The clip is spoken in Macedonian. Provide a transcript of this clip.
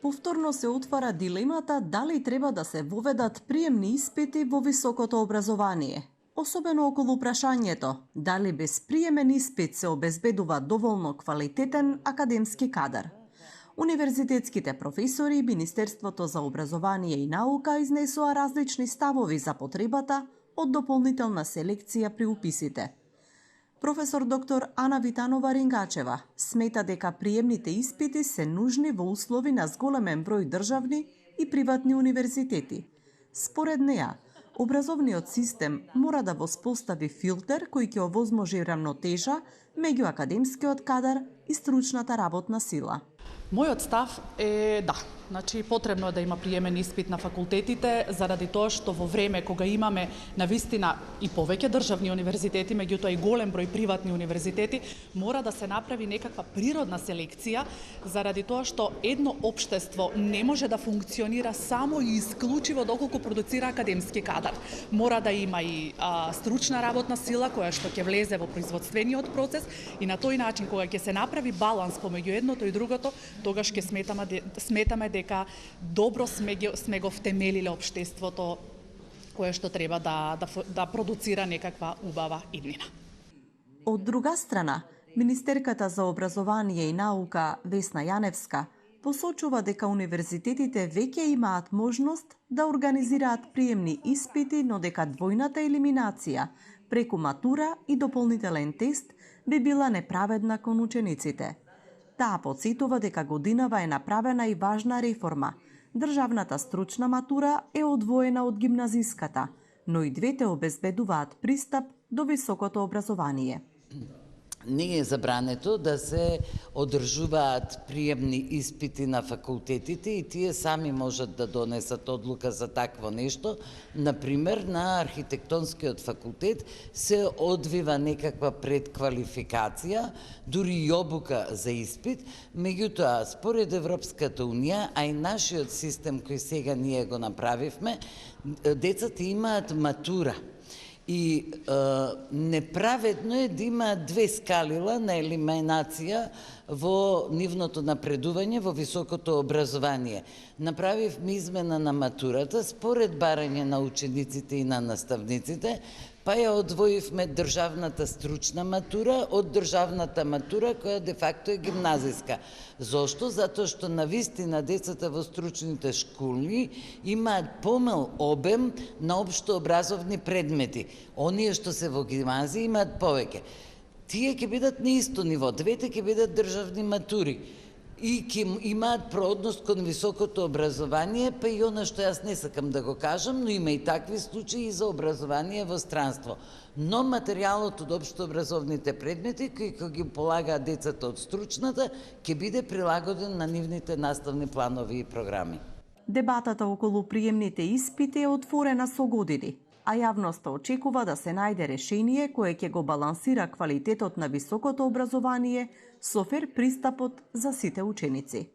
Повторно се отвара дилемата дали треба да се воведат приемни испити во високото образование, особено околу прашањето дали без приемен испит се обезбедува доволно квалитетен академски кадар. Универзитетските професори и Министерството за образование и наука изнесоа различни ставови за потребата од дополнителна селекција при уписите. Професор доктор Ана Витанова-Рингачева смета дека приемните испити се нужни во услови на зголемен број државни и приватни универзитети. Според неа, образовниот систем мора да воспостави филтер кој ќе овозможи рамнотежа меѓу академскиот кадар и стручната работна сила. Мојот став е да. Значи, потребно е да има приемен испит на факултетите, заради тоа што во време кога имаме навистина и повеќе државни универзитети, меѓутоа и голем број приватни универзитети, мора да се направи некаква природна селекција, заради тоа што едно општество не може да функционира само и исклучиво доколку продуцира академски кадар. Мора да има и стручна работна сила која што ќе влезе во производствениот процес и на тој начин кога ќе се направи баланс помеѓу едното и другото, тогаш ќе сметаме дека добро сме го втемелиле општеството кое што треба да продуцира некаква убава иднина. Од друга страна, Министерката за образование и наука Весна Јаневска посочува дека универзитетите веќе имаат можност да организираат приемни испити, но дека двојната елиминација преку матура и дополнителен тест би била неправедна кон учениците. Таа потсетува дека годинава е направена и важна реформа. Државната стручна матура е одвоена од гимназиската, но и двете обезбедуваат пристап до високото образование. Не е забрането да се одржуваат приемни испити на факултетите и тие сами можат да донесат одлука за такво нешто. Например, на архитектонскиот факултет се одвива некаква предквалификација, дури и обука за испит, меѓутоа, според Европската Унија, а и нашиот систем кој сега ние го направивме, децата имаат матура. И неправедно е да има две скалила на елиминација во нивното напредување во високото образование. Направивме измена на матурата според барање на учениците и на наставниците, па ја одвоивме државната стручна матура од државната матура која де факто е гимназиска. Зошто? Затоа што навистина децата во стручните школи имаат помал обем на општообразовни предмети. Оние што се во гимназија имаат повеќе. Тие ќе бидат на исто ниво, двете ќе бидат државни матури и ќе имаат проодност кон високото образование, па и она што јас не сакам да го кажам, но има и такви случаи и за образование во странство. Но материјалот од општообразовните предмети, кои ги полагаат децата од стручната, ќе биде прилагоден на нивните наставни планови и програми. Дебатата околу приемните испити е отворена со години, а јавноста очекува да се најде решение кое ќе го балансира квалитетот на високото образование со фер пристапот за сите ученици.